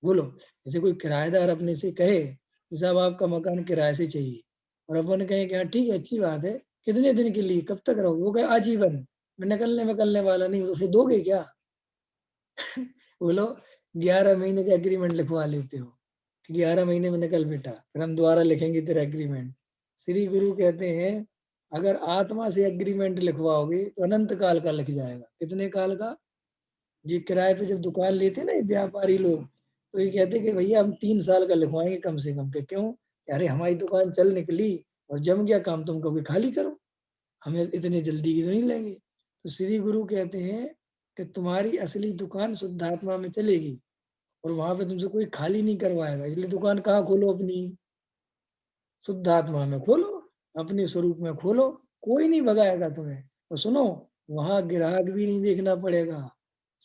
बोलो। जैसे कोई किराएदार अपने से कहे कि साहब आपका मकान किराए से चाहिए, और अपन कहें कि हाँ ठीक है अच्छी बात है, कितने दिन के लिए, कब तक रहोगे? वो कहे आजीवन, मैं निकलने वाला नहीं हूँ, तो फिर दोगे क्या? बोलो। 11 महीने का एग्रीमेंट लिखवा लेते हो कि 11 महीने में निकल बेटा, फिर हम दोबारा लिखेंगे तेरा एग्रीमेंट। श्री गुरु कहते हैं अगर आत्मा से एग्रीमेंट लिखवाओगे तो अनंत काल का लिख जाएगा। कितने काल का? जी किराए पे जब दुकान लेते हैं ना ये व्यापारी लोग, तो ये कहते कि भैया हम 3 साल का लिखवाएंगे कम से कम के। क्यों? अरे हमारी दुकान चल निकली और जम गया काम, तुम कभी खाली करो, हमें इतनी जल्दी की तो नहीं लेंगे। तो श्री गुरु कहते हैं कि तुम्हारी असली दुकान शुद्धात्मा में चलेगी और वहां पे तुमसे कोई खाली नहीं करवाएगा, इसलिए दुकान कहाँ खोलो? अपनी शुद्धात्मा में खोलो, अपने स्वरूप में खोलो, कोई नहीं भगाएगा तुम्हें। और सुनो, वहां ग्राहक भी नहीं देखना पड़ेगा,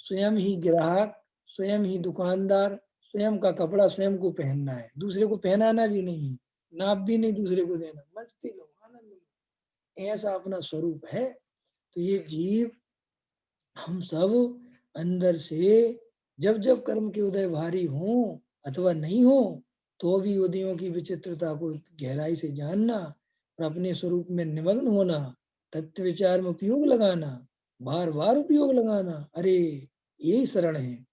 स्वयं ही ग्राहक, स्वयं ही दुकानदार, स्वयं का कपड़ा स्वयं को पहनना है, दूसरे को पहनाना भी नहीं है, नाप भी नहीं दूसरे को देना, मस्ती लो, आनंद लो, ऐसा अपना स्वरूप है। तो ये जीव हम सब अंदर से जब जब कर्म के उदय भारी हो अथवा नहीं हो, तो भी उदयों की विचित्रता को गहराई से जानना और अपने स्वरूप में निमग्न होना, तत्व विचार में उपयोग लगाना, बार बार उपयोग लगाना, अरे यही शरण है।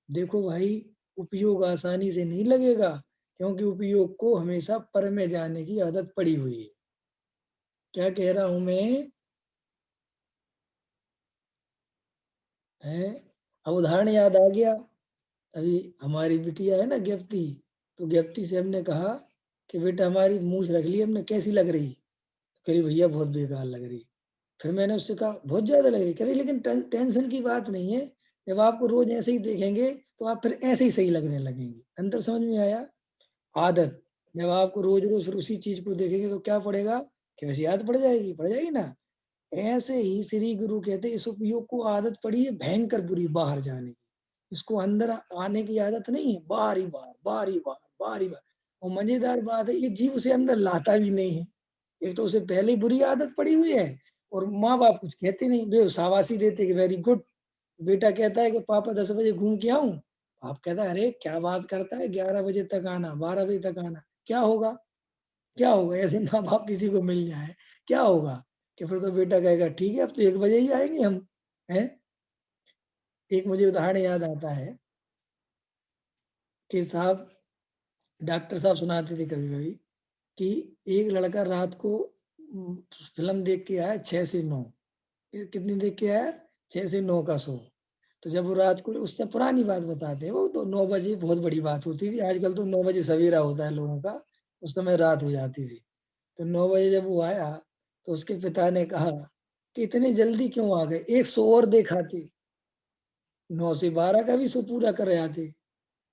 देखो भाई उपयोग आसानी से नहीं लगेगा, क्योंकि उपयोग को हमेशा पर में जाने की आदत पड़ी हुई है। क्या कह रहा हूं मैं? है? अब उदाहरण याद आ गया। अभी हमारी बिटिया है ना ज्ञप्ति, तो ज्ञप्ति से हमने कहा कि बेटा हमारी मूछ रख ली हमने, कैसी लग रही? कह रही भैया बहुत बेकार लग रही। फिर मैंने उससे कहा बहुत ज्यादा लग रही, कह रही लेकिन टेंशन की बात नहीं है, जब आपको रोज ऐसे ही देखेंगे तो आप फिर ऐसे ही सही लगने लगेंगे। अंतर समझ में आया? आदत, जब आपको रोज रोज फिर उसी चीज को देखेंगे तो क्या पड़ेगा? कि वैसी आदत पड़ जाएगी ना। ऐसे ही श्री गुरु कहते इस उपयोग को आदत पड़ी है भयंकर बुरी बाहर जाने की, इसको अंदर आने की आदत नहीं है, बाहर ही बाहर, बाहर ही बाहर, बाहर ही बाहर। और मजेदार बात है ये जीव उसे अंदर लाता भी नहीं है। एक तो उसे पहले ही बुरी आदत पड़ी हुई है, और माँ बाप कुछ कहते नहीं, वे शाबाशी देते कि वेरी गुड। बेटा कहता है कि पापा 10 बजे घूम के आऊं, आप कहता है अरे क्या बात करता है, 11 बजे तक आना, 12 बजे तक आना, क्या होगा? क्या होगा ऐसे माँ बाप किसी को मिल जाए, क्या होगा? कि फिर तो बेटा कहेगा ठीक है अब तो 1 बजे ही आएंगे हम। हैं? एक मुझे उदाहरण याद आता है कि साहब डॉक्टर साहब सुनाते थे कभी कभी कि एक लड़का रात को फिल्म देख के आया 6 से 9, कितनी देख के आया 6 से 9 का शो। तो जब वो रात को, उससे पुरानी बात बताते हैं वो, तो 9 बजे बहुत बड़ी बात होती थी। आजकल तो 9 बजे सवेरा होता है लोगों का, उस समय रात हो जाती थी। तो 9 बजे जब वो आया तो उसके पिता ने कहा कि इतने जल्दी क्यों आ गए, एक शो और देखा थी, 9 से 12 का भी शो पूरा कर आते।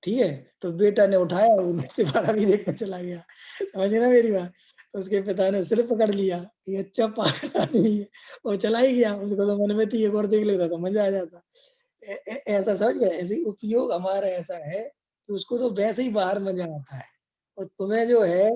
ठीक है, तो बेटा ने उठाया और 9 से 12 भी देखने चला गया। समझे ना मेरी बात? तो उसके पिता ने सिर पकड़ लिया कि अच्छा पागल आदमी है, और चला ही गया। उसको तो मन में थी एक और देख लेता तो मजा आ जाता। ऐसा समझ गए, ऐसे ही उपयोग हमारा ऐसा है कि उसको तो वैसे ही बाहर मजा आता है, और तुम्हें जो है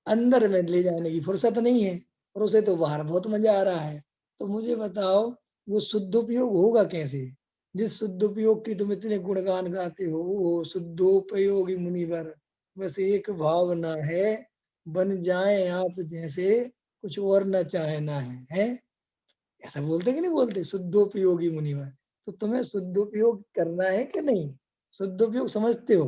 अंदर में ले जाने की फुर्सत नहीं है, और उसे तो बाहर बहुत मजा आ रहा है। तो मुझे बताओ वो शुद्धोपयोग होगा कैसे? जिस शुद्धोपयोग की तुम इतने गुणगान गाते हो, वो शुद्धोपयोगी मुनिवर, बस एक भावना है, बन जाए आप जैसे, कुछ और न चाहे ना है? ऐसा बोलते कि नहीं बोलते, शुद्धोपयोगी मुनिवर? तो तुम्हें शुद्धोपयोग करना है कि नहीं? शुद्धोपयोग समझते हो?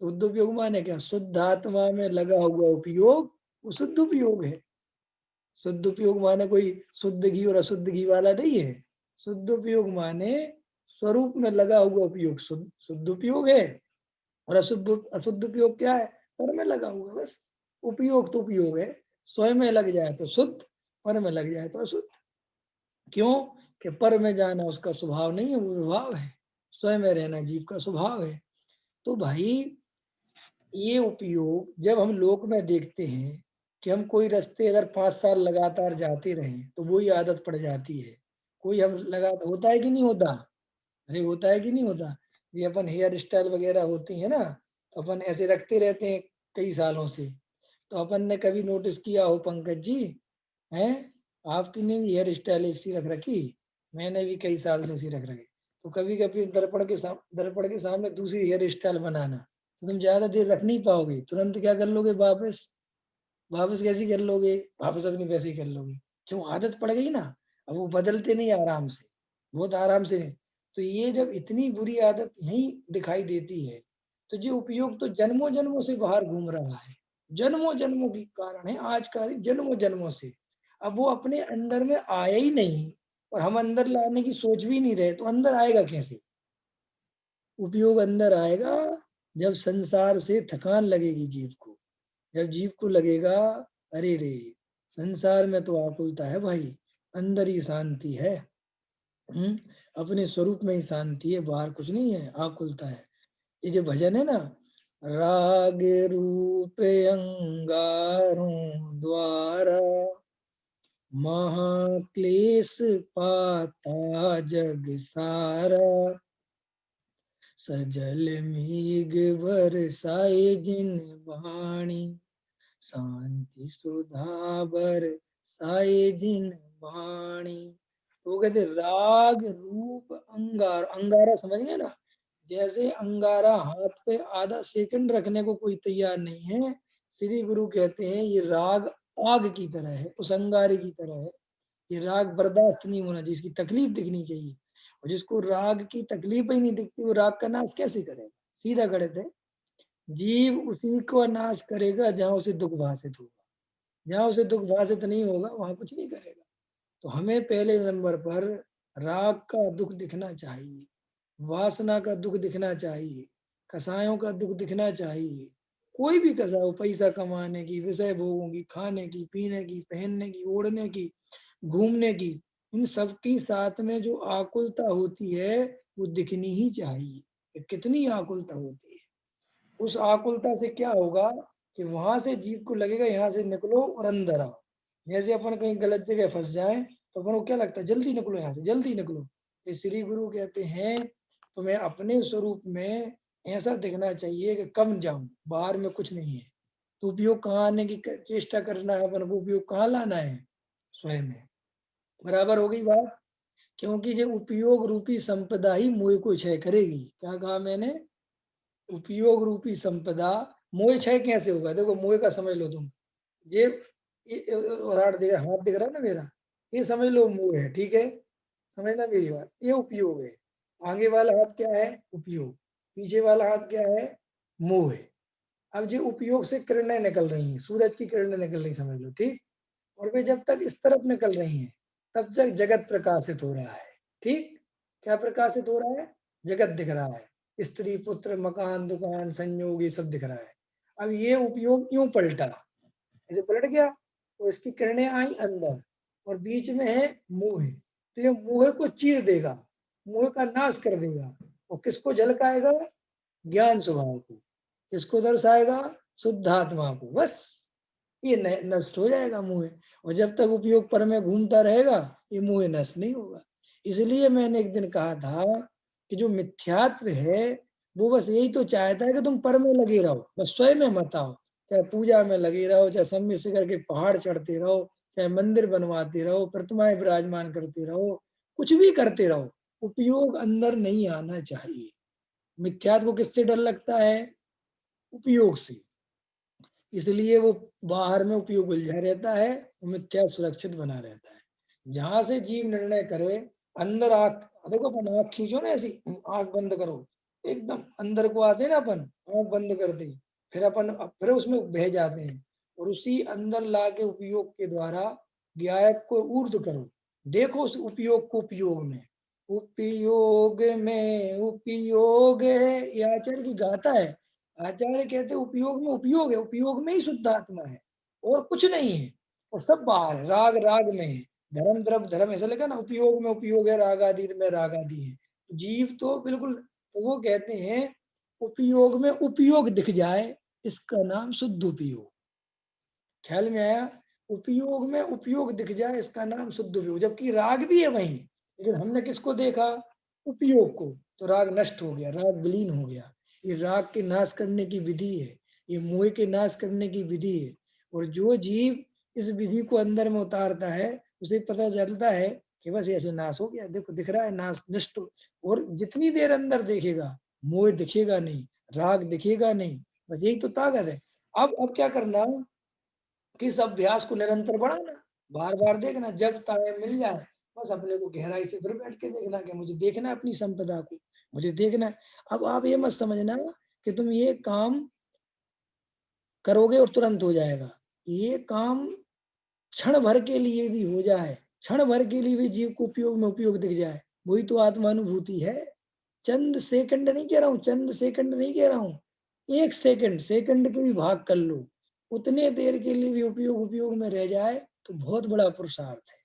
शुद्ध उपयोग माने क्या? शुद्ध आत्मा में लगा हुआ उपयोग, वो शुद्ध उपयोग है। शुद्ध उपयोग माने कोई शुद्ध घी और अशुद्ध घी वाला नहीं है। शुद्ध उपयोग माने स्वरूप में लगा हुआ उपयोग शुद्ध उपयोग है, और अशुद्ध अशुद्ध उपयोग क्या है? पर में लगा हुआ, बस। उपयोग तो उपयोग है, स्वयं में लग जाए तो शुद्ध, पर में लग जाए तो अशुद्ध। क्यों? कि पर में जाना उसका स्वभाव नहीं है, वो विभाव है। स्वयं में रहना जीव का स्वभाव है। तो भाई ये उपयोग जब हम लोक में देखते हैं कि हम कोई रास्ते अगर 5 साल लगातार जाते रहें तो वही आदत पड़ जाती है। कोई हम लगा होता है कि नहीं होता? अरे होता है कि नहीं होता? ये अपन हेयर स्टाइल वगैरह होती है ना, तो अपन ऐसे रखते रहते हैं कई सालों से। तो अपन ने कभी नोटिस किया हो पंकज जी, हैं, आपने भी हेयर स्टाइल एक सी रख रखी, मैंने भी कई साल से सी रख रखी। तो कभी कभी दर्पण के सामने दूसरी हेयर स्टाइल बनाना, तो तुम ज्यादा देर रख नहीं पाओगे, तुरंत क्या कर लोगे? वापस। वापस कैसी कर लोगे? वापस अपनी वैसी कर लोगे। क्यों? आदत पड़ गई ना। अब वो बदलते नहीं आराम से, बहुत आराम से नहीं। तो ये जब इतनी बुरी आदत यही दिखाई देती है, तो जो उपयोग तो जन्मों जन्मों से बाहर घूम रहा है, जन्मों जन्मों की कारण है, आज का नहीं, जन्मों जन्मों से। अब वो अपने अंदर में आया ही नहीं, और हम अंदर लाने की सोच भी नहीं रहे, तो अंदर आएगा कैसे? उपयोग अंदर आएगा जब संसार से थकान लगेगी जीव को। जब जीव को लगेगा अरे रे, संसार में तो आकुलता है भाई, अंदर ही शांति है। अपने स्वरूप में ही शांति है, बाहर कुछ नहीं है, आकुलता है। ये जो भजन है ना, राग रूप अंगारों द्वारा, महाक्लेश पाता जग सारा, सजल मेघ बरसाए जिन वाणी, शांति सुधा बरसाए जिन वाणी। तो वो कहते राग रूप अंगार, अंगारा समझ गए ना? जैसे अंगारा हाथ पे आधा सेकंड रखने को कोई तैयार नहीं है, श्री गुरु कहते हैं ये राग आग की तरह है, उस अंगारे की तरह है। ये राग बर्दाश्त नहीं होना, जिसकी तकलीफ दिखनी चाहिए, और जिसको राग की तकलीफ ही नहीं दिखती, वो राग का नाश कैसे करेगा? सीधा गणित है। जीव उसी को नाश करेगा जहां उसे दुख भाषित होगा। जहां उसे दुख भाषित नहीं होगा वहां कुछ नहीं करेगा। तो हमें पहले नंबर पर राग का दुख दिखना चाहिए, वासना का दुख दिखना चाहिए, कसायों का दुख दिखना चाहिए। कोई भी कसा हो, पैसा कमाने की, विषय भोगों की, खाने की, पीने की, पहनने की, ओढ़ने की, घूमने की, इन सब की साथ में जो आकुलता होती है वो दिखनी ही चाहिए। कितनी आकुलता होती है। उस आकुलता से क्या होगा कि वहां से जीव को लगेगा यहाँ से निकलो और अंदर आओ। जैसे अपन कहीं गलत जगह फंस जाए तो अपन को क्या लगता है? जल्दी निकलो यहाँ से, जल्दी निकलो। ये श्री गुरु कहते हैं तुम्हें अपने स्वरूप में ऐसा दिखना चाहिए कि कम जाऊं, बाहर में कुछ नहीं है। तो उपयोग कहाँ आने की चेष्टा करना है अपन को? उपयोग कहाँ लाना है? स्वयं में। बराबर हो गई बात? क्योंकि जो उपयोग रूपी संपदा ही मोह को क्षय करेगी। क्या कहा मैंने? उपयोग रूपी संपदा, मोह क्षय कैसे होगा? देखो मोह का समझ लो तुम, ये उदाहरण दिख रहा, हाथ दिख रहा है ना मेरा, ये समझ लो मोह है, ठीक है? समझना मेरी बात, ये उपयोग है। आगे वाला हाथ क्या है? उपयोग। पीछे वाला हाथ क्या है? मोह है। अब जो उपयोग से किरणें निकल रही हैं, सूरज की किरणें निकल रही, समझ लो, ठीक। और वे जब तक इस तरफ निकल रही हैं तब तक जगत प्रकाशित हो रहा है, ठीक। क्या प्रकाशित हो रहा है? जगत दिख रहा है, स्त्री पुत्र मकान दुकान संयोग ये सब दिख रहा है। अब ये उपयोग यूं पलटा, ऐसे पलट गया, तो इसकी किरणें आई अंदर और बीच में है मोह, तो ये मोह को चीर देगा, मोह का नाश कर देगा। और किसको झलकाएगा? ज्ञान स्वभाव को। किसको दर्शाएगा? शुद्ध आत्मा को। बस ये नष्ट हो जाएगा मोह। और जब तक उपयोग पर में घूमता रहेगा ये मोह नष्ट नहीं होगा। इसलिए मैंने एक दिन कहा था कि जो मिथ्यात्व है वो बस यही तो चाहता है कि तुम पर में लगे रहो, बस स्वयं में मत आओ। चाहे पूजा में लगे रहो, चाहे सम्मित से करके पहाड़ चढ़ते रहो, चाहे मंदिर बनवाते रहो, प्रतिमाएं विराजमान करते रहो, कुछ भी करते रहो, उपयोग अंदर नहीं आना चाहिए। मिथ्यात्व को किससे डर लगता है? उपयोग से। इसलिए वो बाहर में उपयोग उलझा रहता है, मिथ्या सुरक्षित बना रहता है। जहां से जीव निर्णय करे, अंदर आंख देखो, अपन आंख खींचो ना ऐसी, आंख बंद करो, एकदम अंदर को आते हैं ना अपन, आंख बंद करते हैं, फिर अपन फिर उसमें बह जाते हैं। और उसी अंदर ला के उपयोग के द्वारा ज्ञायक को ऊर्ध्व करो। देखो उस उपयोग को उपयोग में, उपयोग है, ये आचार्य की गाथा है। आचार्य कहते उपयोग में उपयोग है, उपयोग में ही शुद्ध आत्मा है और कुछ नहीं है। और सब बाहर है, राग राग में है, धर्म द्रव्य धर्म, ऐसा लगा ना, उपयोग में उपयोग है, राग आदि में राग आदि है। जीव तो बिल्कुल, तो वो कहते हैं उपयोग में उपयोग दिख जाए इसका नाम शुद्ध उपयोग। ख्याल में आया? उपयोग में उपयोग दिख जाए इसका नाम शुद्ध उपयोग। जबकि राग भी है वहीं, लेकिन हमने किसको देखा? उपयोग को, तो राग नष्ट हो गया, राग विलीन हो गया। ये राग के नाश करने की विधि है, ये मोह के नाश करने की विधि है। और जो जीव इस विधि को अंदर में उतारता है उसे पता चलता है कि बस ऐसे नाश हो गया, देखो दिख रहा है नाश, नष्ट। और जितनी देर अंदर देखेगा मोह दिखेगा नहीं, राग दिखेगा नहीं, बस यही तो ताकत है। अब क्या करना, किस अभ्यास को निरंतर बढ़ाना, बार बार देखना, जब टाइम मिल जाए बस अपने को गहराई से फिर बैठ के देखना कि मुझे देखना है अपनी संपदा को, मुझे देखना है। अब आप ये मत समझना कि तुम ये काम करोगे और तुरंत हो जाएगा। ये काम क्षण भर के लिए भी हो जाए, क्षण भर के लिए भी जीव को उपयोग में उपयोग दिख जाए, वही तो आत्मानुभूति है। चंद सेकंड नहीं कह रहा हूँ, चंद सेकंड नहीं कह रहा हूँ, एक सेकंड, सेकंड के भी भाग कर लो, उतने देर के लिए भी उपयोग उपयोग में रह जाए तो बहुत बड़ा पुरुषार्थ है।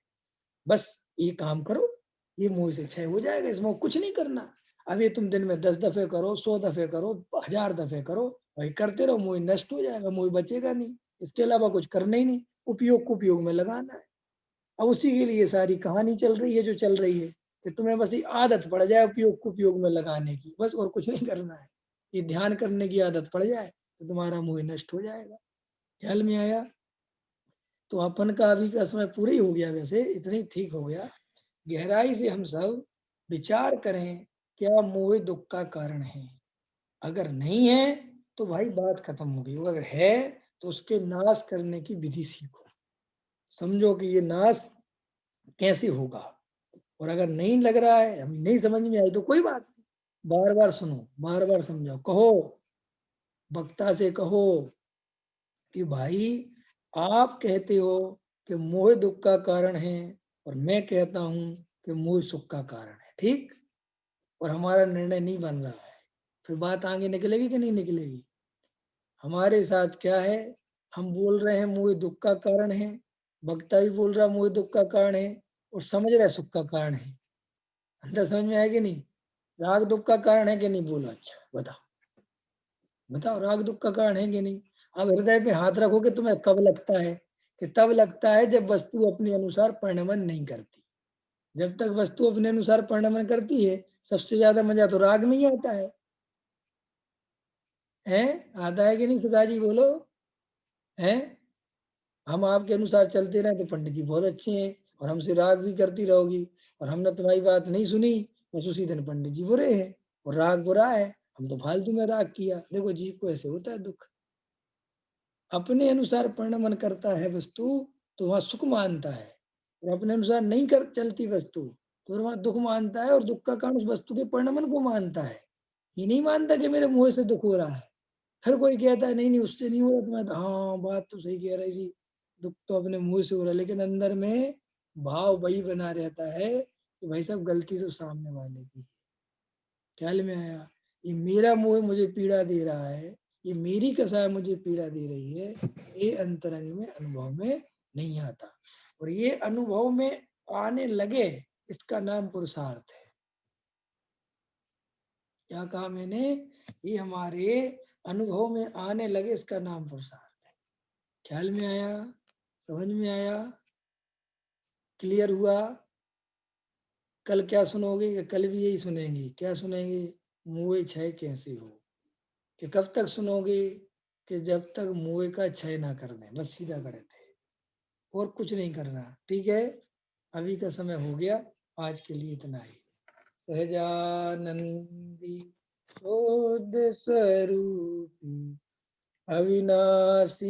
बस ये काम करो, ये मोह से क्षय हो जाएगा, इसमें कुछ नहीं करना। अब ये तुम दिन में 10 दफे करो, 100 दफे करो, 1000 दफे करो, वही करते रहो, मोह नष्ट हो जाएगा, मोह बचेगा नहीं। इसके अलावा कुछ करना ही नहीं, उपयोग को उपयोग में लगाना है। अब उसी के लिए सारी कहानी चल रही है जो चल रही है, कि तुम्हें बस ये आदत पड़ जाए उपयोग को उपयोग में लगाने की, बस और कुछ नहीं करना है। ये ध्यान करने की आदत पड़ जाए तो तुम्हारा मोह नष्ट हो जाएगा। ख्याल में आया? तो अपन का अभी का समय पूरा ही हो गया, वैसे इतना ही ठीक हो गया। गहराई से हम सब विचार करें, क्या मोह दुख का कारण है? अगर नहीं है तो भाई बात खत्म हो गई। अगर है तो उसके नाश करने की विधि सीखो, समझो कि ये नाश कैसे होगा। और अगर नहीं लग रहा है, हमें नहीं समझ में आई तो कोई बात नहीं, बार बार सुनो, बार बार समझाओ, कहो, वक्ता से कहो कि भाई आप कहते हो कि मोह दुख का कारण है और मैं कहता हूं कि मोह सुख का कारण है, ठीक। और हमारा निर्णय नहीं बन रहा है, फिर बात आगे निकलेगी कि नहीं निकलेगी? हमारे साथ क्या है, हम बोल रहे हैं मोह दुख का कारण है, वक्ता भी बोल रहा मोह दुख का कारण है, और समझ रहे सुख का कारण है। अंदर समझ में आया कि नहीं? राग दुख का कारण है कि नहीं? बोलो, अच्छा बताओ, बताओ राग दुख का कारण है कि नहीं? अब हृदय पे हाथ रखो कि तुम्हें कब लगता है, कि तब लगता है जब वस्तु अपने अनुसार परिणमन नहीं करती। जब तक वस्तु अपने अनुसार परिणमन करती है, सबसे ज्यादा मजा तो राग में ही आता है। हैं? आता है कि नहीं सदा जी, बोलो। हैं? हम आपके अनुसार चलते रहे तो पंडित जी बहुत अच्छे हैं और हमसे राग भी करती रहोगी, और हमने तुम्हारी बात नहीं सुनी, बस उसी दिन पंडित जी बुरे हैं और राग बुरा है, हम तो फालतू में राग किया। देखो जीव को ऐसे होता है दुख, अपने अनुसार परिणमन करता है वस्तु तो वहां सुख मानता है, और अपने अनुसार नहीं कर चलती वस्तु तो वहां दुख मानता है, और दुख का कारण उस वस्तु के परिणमन को मानता है। ये नहीं मानता कि मेरे मुंह से दुख हो रहा है। हर कोई कहता है नहीं नहीं उससे नहीं हो रहा, तो मैं हाँ बात तो सही कह रही थी, दुख तो अपने मुंह से हो रहा है, लेकिन अंदर में भाव वही बना रहता है कि भाई साहब गलती तो सामने वाले की है। ख्याल में आया? ये मेरा मोह मुझे पीड़ा दे रहा है, ये मेरी कसाय मुझे पीड़ा दे रही है, ये अंतरंग में अनुभव में नहीं आता। और ये अनुभव में आने लगे, इसका नाम पुरुषार्थ है। क्या कहा मैंने? ये हमारे अनुभव में आने लगे, इसका नाम पुरुषार्थ है। ख्याल में आया? समझ में आया? क्लियर हुआ? कल क्या सुनोगे? कि कल भी यही सुनेंगे? क्या सुनेंगे? मोह क्षय कैसे हो। कि कब तक सुनोगे? कि जब तक मोह का क्षय ना कर दें, बस सीधा करे थे, और कुछ नहीं करना। ठीक है, अभी का समय हो गया, आज के लिए इतना ही। सहजानंदी शोध स्वरूपी अविनाशी